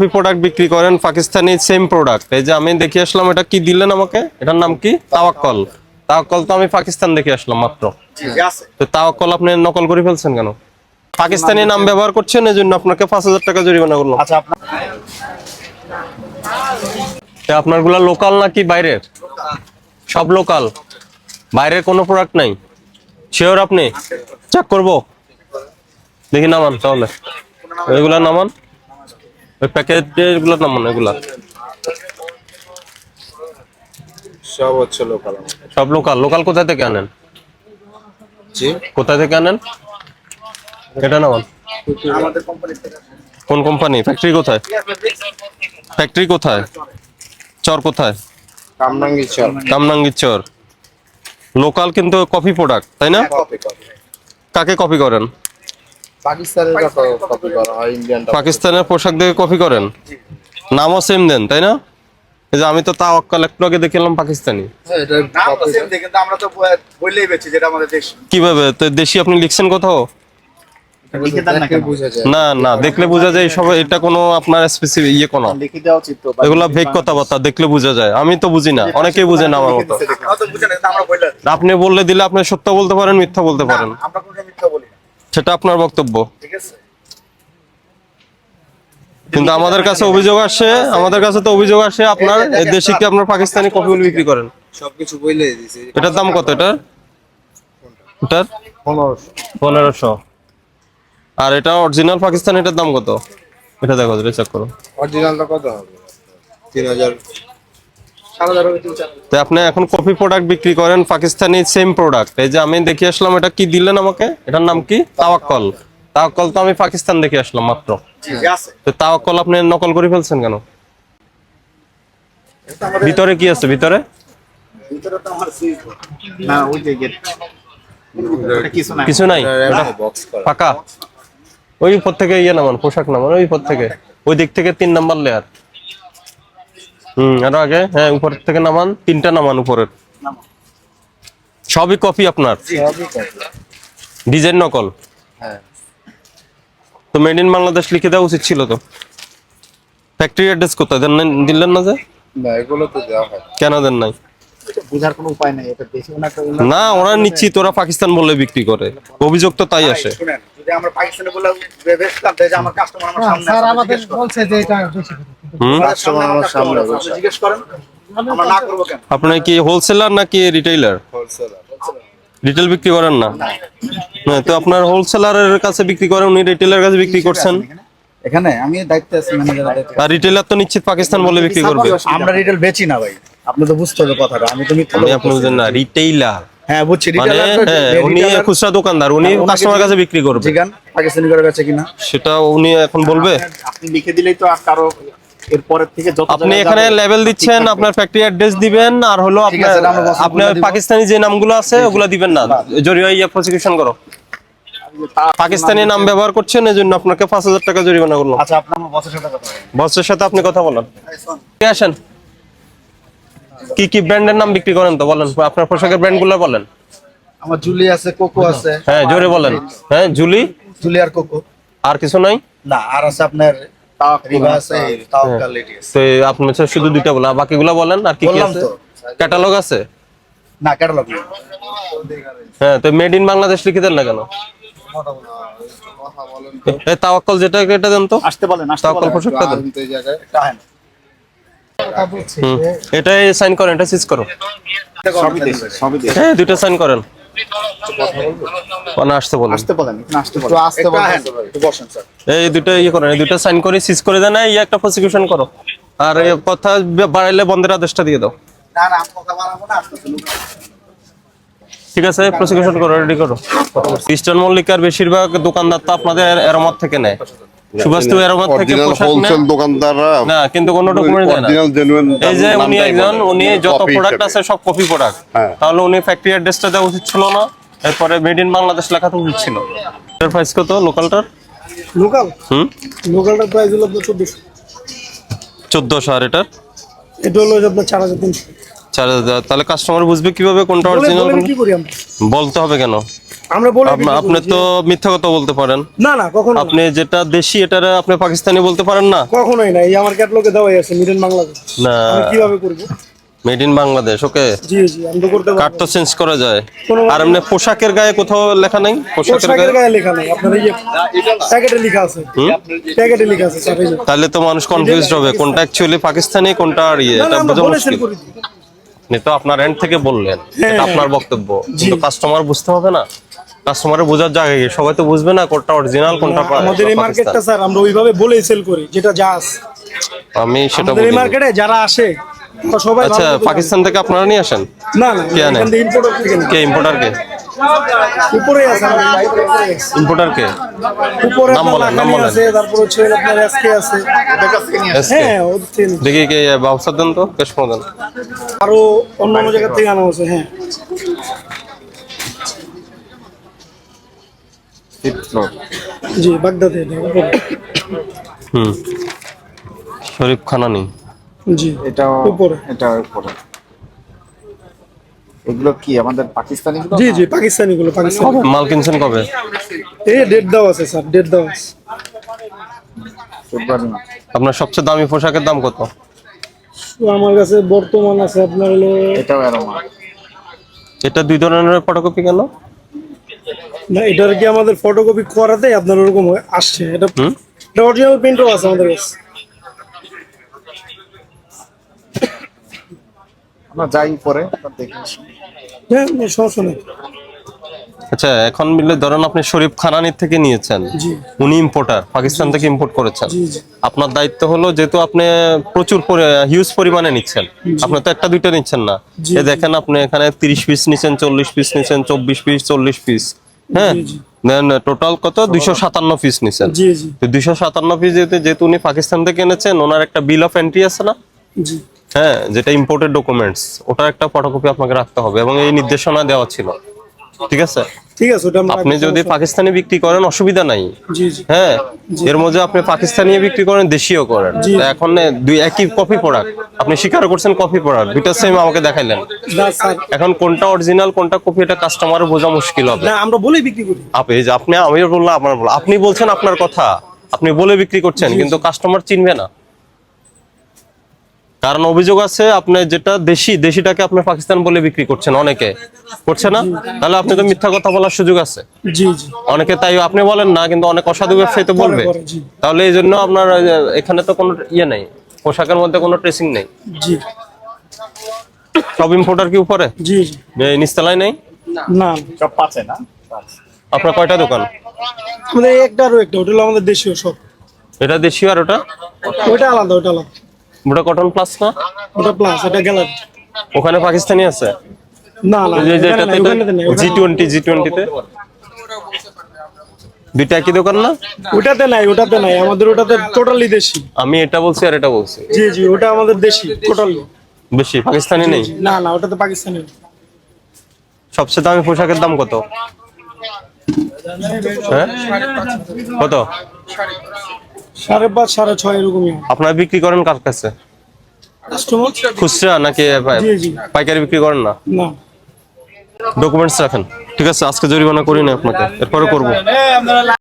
Copy product বিক্রি করেন, Pakistani same product. এই যে আমি দেখে আসলাম, এটা কি দিলেন আমাকে? এটার নাম কি? তাওয়াক্কল। তাওয়াক্কল তো আমি পাকিস্তান দেখে আসলাম মাত্র। তো তাওয়াক্কল আপনি নকল করে ফেলছেন কেন? পাকিস্তানি নাম ব্যবহার করছেন, এই জন্য আপনাকে 5,000 টাকা জরিমানা করলো। আচ্ছা, আপনার গুলা লোকাল নাকি বাইরের? সব লোকাল, বাইরের কোনো প্রোডাক্ট নাই? শিওর আপনি? চেক করবো, দেখি নামান তাহলে। এগুলা নামান, ওই প্যাকেটের গুলো নামান। এগুলা সব হচ্ছে লোকাল। সব লোকাল। লোকাল কোথা থেকে আনেন? জি, কোথা থেকে আনেন? এটা নামান। আমাদের কোম্পানি থেকে। কোন কোম্পানি? ফ্যাক্টরি কোথায়? ফ্যাক্টরি কোথায়? চর কোথায়? কামরাঙ্গীর চর। কামরাঙ্গীর চর। লোকাল কিন্তু কপি প্রোডাক্ট, তাই না? কাকে কপি করেন? পাকিস্তানের কপি করা হয়, ইন্ডিয়ান। পাকিস্তানের পোশাক দেখে কপি করেন? নামও সেম দেন, তাই না? এই যে আমি তো তাওয়াক্কল একটু আগে দেখলাম পাকিস্তানি। এটা নাম তো সেম, কিন্তু আমরা তো বললেই বেচি যেটা আমাদের দেশ। কিভাবে তো দেশি আপনি লিখছেন কোথাও? লিখে দেন না, বোঝা যায় না না, দেখলে বোঝা যায় সব। এটা কোনো আপনার স্পেসিফিক ইয়ে কোনো, লিখে দেওয়া উচিত তো। এগুলা ভেক কথাবার্তা, দেখলে বোঝা যায়। আমি তো বুঝি না, অনেকেই বুঝে না আমার মতো। তো বুঝেন, আমরা বললে আপনি বললে দিলে আপনি সত্য বলতে পারেন, মিথ্যা বলতে পারেন, আমরা কোনো মিথ্যা বলি না, সেটা আপনার বক্তব্য। ঠিক আছে? কিন্তু আমাদের কাছে অভিযোগ আসে, আপনার এই দেশে কি আপনার পাকিস্তানি কপিগুলো বিক্রি করেন? সবকিছু বলেই দিছি। এটার দাম কত? এটার 1500। আর এটা অরিজিনাল পাকিস্তানি, এটার দাম কত? এটা দেখো, চেক করো। অরিজিনালটা কত হবে? 3000, 4000 হবে, 3-4। তো আপনি এখন কপি প্রোডাক্ট বিক্রি করেন, পাকিস্তানি সেম প্রোডাক্ট। এই যে আমি দেখে আসলাম, এটা কি দিলেন আমাকে? এটার নাম কি? তাওয়াক্কল। তাওয়াক্কল তো আমি পাকিস্তান দেখে আসলাম মাত্র। জি আছে। তো তাওয়াক্কল আপনি নকল করে ফেলছেন কেন? ভিতরে কি আছে? ভিতরে ভিতরে তো আমার সুইচ না, ওই যে গেট, এটা কিছু না, কিছু নাই, এটা বক্স করা। ফাঁকা। ওই উপর থেকে ইয়ে নামান, পোশাক নামান, ওই উপর থেকে, ওই দিক থেকে 3 নাম্বার লেয়ার। আরো আগে, হ্যাঁ, উপর থেকে নামান, 3টা নামান উপরের। সবই কপি আপনার, সবই কপি। ডিজাইন নকল। হ্যাঁ, তো মেড ইন বাংলাদেশ লিখে দেওয়া উচিত ছিল তো। ফ্যাক্টরি অ্যাড্রেস কোথায় দিলেন না যে? না, এগুলো তো দেওয়া হয়। কেন দেন নাই? এটা বোঝার কোনো উপায় নাই, এটা বেশি না একটা না, ওরা নিশ্চিত ওরা পাকিস্তান বলে বিক্রি করে, অভিযোগ তো তাই আসে। শুনেন, যদি আমরা পাকিস্তানে বলে বেচতাম, তাহলে আমার কাস্টমার আমার সামনে স্যার আমাদের বলছে যে এটা বেশি করে। কাস্টমার আমার সামনে জিজ্ঞেস করেন, আমরা না করব কেন? আপনি কি হোলসেলার নাকি রিটেইলার? হোলসেলার। রিটেল বিক্রি করেন না? না, তো আপনার হোলসেলারের কাছে বিক্রি করেন, উনি রিটেইলার কাছে বিক্রি করছেন। এখানে আমি দায়িত্বে আছি, ম্যানেজারের দায়িত্বে। আর রিটেইলার তো নিশ্চিত পাকিস্তান বলে বিক্রি করবে। আমরা রিটেল বেচি না ভাই, আপনি তো বুঝতে হবে কথাটা। আমি তো মিথ্যা আপনি বুঝেন না, রিটেইলার হ্যাঁ বুঝছি, মানে উনি খুচরা দোকানদার, উনি কাস্টমার কাছে বিক্রি করবে। জিগান পাকিস্তানি করে বেচে কিনা সেটা উনি এখন বলবে। আপনি লিখে দিলেই তো আর কারো এরপরের থেকে যত আপনি এখানে লেভেল দিচ্ছেন, আপনার ফ্যাক্টরি অ্যাড্রেস দিবেন, আর হলো ঠিক আপনার আছে, আমরা বসে আপনার বলে দিব। পাকিস্তানি যে নামগুলো আছে ওগুলো দিবেন না, জরিমানা প্রসিকিউশন করো। পাকিস্তানি নাম ব্যবহার করছেন, এজন্য আপনাকে 5,000 টাকা জরিমানা করলো। আচ্ছা, আপনার বসের সাথে কথা বলেন। বসের সাথে আপনি কথা বলেন। কে আসেন? কি কি ব্র্যান্ডের নাম বিক্রি করেন তো বলেন, আপনার পোশাকের ব্র্যান্ডগুলো বলেন। আমার জুলি আছে, কোকো আছে। হ্যাঁ, জোরে বলেন। হ্যাঁ, জুলি আর কোকো। আর কিছু নাই? না, আর আছে আপনার রিবা আছে, তাওয়াক্কাল এটি আছে। তো আপনি শুধু 2টা বলেন, বাকিগুলো বলেন। আর কি কি বললাম আছে? তো। ক্যাটালগ আছে? না, ক্যাটালগ নেই। হ্যাঁ, তো মেড ইন বাংলাদেশ লিখে দেন না কেন? এই তাওয়াক্কল যেটা, এটা দেন তো। আসতে বলেন, আসতে তাওয়াক্কল বলেন। পোশাকটা দেন। এই জায়গায় একটা আহেন। এটাই সাইন করেন, এটা সিজ করো। সবই দেশে, সবই দেশে। হ্যাঁ, 2টা সাইন করেন। মানে আসতে বলেন। আসতে বলেন, এখানে আসতে বলেন। আসতে বলেন, একটু বসেন স্যার। এই 2টা ইয়ে করেন, এই 2টা সাইন করে সিজ করে দেন, এই একটা প্রসিকিউশন করো। আর এই কথা বাড়াইলে বন্ধের আদেশটা দিয়ে দাও। না না, আমি কথা বাড়াবো না, আসতে বলুন। ঠিক আছে, প্রসিকিউশন করো, রেডি করো। ইস্টার্ন মল্লিকার বেশিরভাগ দোকানদার তো আপনাদের এরমত থেকে নেয়। সুভাষ তো এরমত থেকে পোশাক নেয় হোলসেল দোকানদাররা না, কিন্তু কোনো ডকুমেন্ট দেয় না। Original genuine. এই যে উনি যত প্রোডাক্ট আছে সব কপি প্রোডাক্ট, হ্যাঁ। তাহলে উনি ফ্যাক্টরি অ্যাড্রেসটা দেওয়া উচিত ছিল না? এরপরে মেড ইন বাংলাদেশ লেখা তো উচিত ছিল। এটার প্রাইস কত লোকালটার? লোকাল হুম, লোকালটার প্রাইস হলো আপনার 1400। 1400। আর এটার এটা হলো আপনার 4300। 4000। তাহলে কাস্টমার বুঝবে কিভাবে কোনটা অরিজিনাল? বলেন কি করি আমরা? বলতে হবে কেন? আমরা বলে বিক্রি আপনি করি তো মিথ্যা কথা বলতে পারেন। না না কখনো না। আপনি যেটা দেশি এটা আপনি পাকিস্তানি বলতে পারেন না। কখনোই না, এই আমার ক্যাটালগে দেওয়াই আছে মিড ইন বাংলাদেশ। না, আমি কিভাবে করব? Made in Bangladesh. ওকে, জি জি আমি তো করতে কার্ড পারবো। তো চেঞ্জ করা যায়। কোনো- আর এমনি পোশাকের গায়ে কোথাও লেখা নাই? পোশাকের পোশাকের গায়ে গায়ে লেখা নাই, আপনার এই যে প্যাকেটে লেখা আছে, প্যাকেটে লেখা আছে স্যার, এই যে। তাহলে তো মানুষ কনফিউজড হবে কোনটা অ্যাকচুয়ালি পাকিস্তানি কোনটা আর না, এটা না, আমরা বোঝা বলে মুশকিল। সেল করে দিই। আপনি তো আপনার এন্ড থেকে বললেন, হ্যাঁ, এটা আপনার বক্তব্য, জি। কিন্তু কাস্টমার বুঝতে হবে না। কাস্টমারের বোঝার জায়গা কি? সবাই তো বুঝবে না কোনটা অরিজিনাল কোনটা আমাদের এই মার্কেটটা পাকিস্তান। স্যার আমরা ওইভাবে বলেই সেল করি, যেটা যা আছে। আমি সেটা আমাদের এই বলি। মার্কেটে যারা আসে তারা সবাই আচ্ছা, ভালো মতো পাকিস্তান থেকে আপনারা নিয়ে আসেন? জানে। না না, কে আনে? এখান থেকে ইম্পোর্টার থেকে নিই। কে ইম্পোর্টার কে? উপরে আছে আমাদের, উপরে আছে। ইম্পোর্টার কে? উপরে নাম আপনার বলেন, নাম লাখানি বলেন। আছে, তারপর হচ্ছে আপনার এসকে আছে। ওদের কাছ থেকে নিয়ে আসি। SK? হ্যাঁ ওদের থেকে নিই। দেখি কে বাউসার দেন তো, কেশ দেন। আরো অন্যান্য জায়গা থেকে আনা হচ্ছে। হ্যাঁ জি, বাগদাদে এটা উপরে। হুম, শরীফ খানানি। জি এটাও উপরে। এটাও উপরে। এগুলো কি আমাদের পাকিস্তানি গুলো? জি জি পাকিস্তানি গুলো, পাকিস্তানি। মাল কিনছেন কবে? এই ডেট দেওয়া আছে স্যার, ডেট দেওয়া আছে। ফেব্রুয়ারি মাস। আপনার সবচেয়ে দামি পোশাকের দাম কত? তো আমার কাছে বর্তমান আছে আপনার হলো, এটাও অ্যারোমা। এটা দুই ধরনের ফটোকপি কেন? না এটার কি আমাদের ফটোকপি করাতে আপনার ওরকম আসছে। এটা হুম? এটা অরিজিনাল প্রিন্টও আছে আমাদের কাছে। আমরা যাই পরে দেখে আসি। হ্যাঁ সমস্যা নেই। আচ্ছা, এখন মিলে ধরেন আপনি শরীফ খানানির থেকে নিয়েছেন, জি উনি ইম্পোর্টার, পাকিস্তান থেকে ইম্পোর্ট করেছেন। জি জি আপনার দায়িত্ব হলো, যেহেতু আপনি প্রচুর হিউজ পরিমাণে নিচ্ছেন, আপনি তো একটা দুইটা নিচ্ছেন না। জি, এ দেখেন আপনি এখানে 30 পিস নিচ্ছেন, 40 পিস নিচ্ছেন, 24 পিস, 40 পিস, হ্যাঁ, জি, জি। দেন টোটাল কত? 257 পিস নিচ্ছেন। জি জি তো 257 পিস যেহেতু উনি পাকিস্তান থেকে এনেছেন, ওনার একটা বিল অফ এন্ট্রি আছে না? জি হ্যাঁ, যেটা ইম্পোর্টেড ডকুমেন্টস, ওটার একটা ফটোকপি আপনাকে রাখতে হবে, এবং এই নির্দেশনা দেওয়া ছিল। ঠিক আছে? ঠিক আছে, ওটা আমরা আপনি যদি পাকিস্তানি বিক্রি করেন অসুবিধা নাই, জি জি হ্যাঁ, এর মধ্যে আপনি পাকিস্তানিও বিক্রি করেন, দেশিও করেন। জি। তা এখন দুই একই কপি প্রোডাক্ট, আপনি স্বীকার করছেন কপি প্রোডাক্ট, দুইটা সেম আমাকে দেখাইলেন। না স্যার, এখন কোনটা অরিজিনাল কোনটা কপি, এটা কাস্টমারের বোঝা মুশকিল হবে। না আমরা বলেই বিক্রি করি। এই যে আমিও বললাম, আপনি বলছেন আপনার কথা, আপনি বলে বিক্রি করছেন, কিন্তু কাস্টমার চিনবে না। কারণ অভিযোগ আছে আপনি যেটা দেশিটাকে আপনি পাকিস্তান বলে বিক্রি করছেন, অনেকে করছে না? তাহলে আপনি তো মিথ্যা কথা বলার সুযোগ আছে। জি জি অনেকে, তাই আপনি বলেন না, কিন্তু অনেক অসাধু ব্যবসায়ী তো বলবে। করে, জি। তাহলে এই জন্য আপনার এখানে তো কোনো ইয়ে নেই, পোশাকের মধ্যে কোনো ট্রেসিং নেই। জি সব ইম্পোর্টার কি উপরে? জি জি নিচতলায় নেই? না সব পাচ্ছে না। আপনার কয়টা দোকান? আমাদের একটা আরো একটা, ওটা হলো আমাদের দেশীয় সব। এটা দেশীয়, আর ওটা ওটা আলাদা, ওটা আলাদা। ওটা কটন প্লাস না? ওটা প্লাস, এটা গ্যালারি। ওখানে পাকিস্তানি আছে? না না ওখানে নেই, G20 তে দুইটা একই দোকান না? ওটাতে নাই, ওটাতে নাই, আমাদের ওটাতে টোটালি দেশি। আমি এটা বলছি আর এটা বলছি, জি জি ওটা আমাদের দেশি টোটালি। বেশি পাকিস্তানি নেই। না না ওটাতে পাকিস্তানি। সবচেয়ে দামি পোশাকের দাম কত? হ্যাঁ, কত? 5.5 6.5 এরকমই। আপনারা বিক্রি করেন কার কাছে? কাস্টমার। খুচরা নাকি জি, জি। পাইকারি বিক্রি করেন? না, না ডকুমেন্টস রাখেন। ঠিক আছে, আজকে জরিমানা করি না আপনাকে, এরপরে করবো।